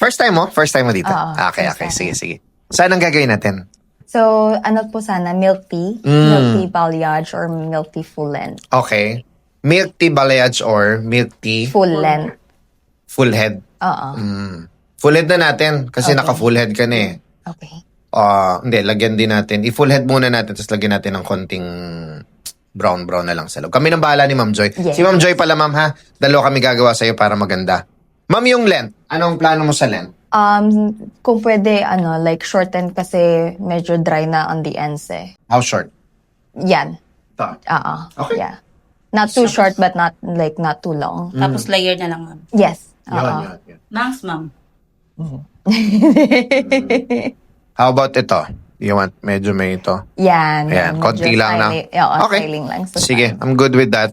First time mo? First time mo dito? Oo, Okay. first time. Sige. Saan ang gagawin natin? So, ano po sana, milk tea? Milk tea balayage or milk tea full length? Okay. Milk tea balayage or milk tea Full length. full head? Oo. Full head na natin kasi Okay. naka-full head ka na eh. Okay. Hindi, lagyan din natin. I-full head muna natin tapos lagyan natin ng konting brown na lang sa loob. Kami nang bahala ni Ma'am Joy. Yes. Si Ma'am Joy pala, ma'am, ha? Dalawa kami gagawa sa'yo para maganda. Ma'am, yung length. Anong plano mo sa length? Kung pwede, like shorten kasi medyo dry na on the ends eh. How short? Yan. Ito. Okay. Yeah. Not too short but not too long. Tapos layer na lang, ma'am. Yes. Yun. Thanks, ma'am. How about ito? You want medyo may ito? Yan. Ayan, medyo konti lang na. Okay. Styling lang. sa Sige, side. I'm good with that.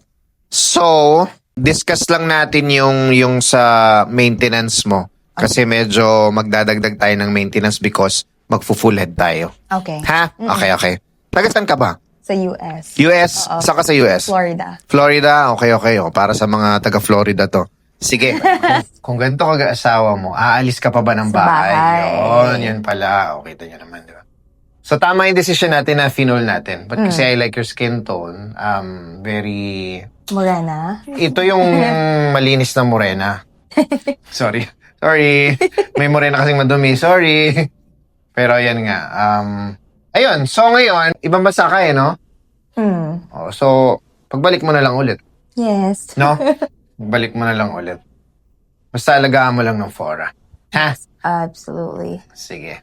So, discuss lang natin yung sa maintenance mo. Kasi medyo magdadagdag tayo ng maintenance because magfu-full head tayo. Okay. Ha? Okay. Taga saan ka ba? Sa US. US? Oo. Saan ka sa US? Florida. Florida? Okay. O, para sa mga taga-Florida to. Sige. Kung ganito kag-asawa mo, aalis ka pa ba ng Sa bahay. Yan pala. Okay, ito nyo naman, di ba? So, tama yung decision natin na finol natin. But kasi I like your skin tone, very... Morena. Ito yung malinis na morena. Sorry. May morena kasing madumi. Sorry. Pero yan nga. Ayun. So ngayon, ibang bansa ka no? So, pagbalik mo na lang ulit. Yes. No? Pagbalik mo na lang ulit. Basta alagaan mo lang ng fora. Ha? Absolutely. Sige.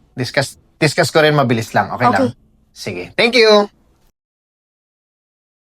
Discuss ko rin mabilis lang. Okay lang? Okay. Sige. Thank you.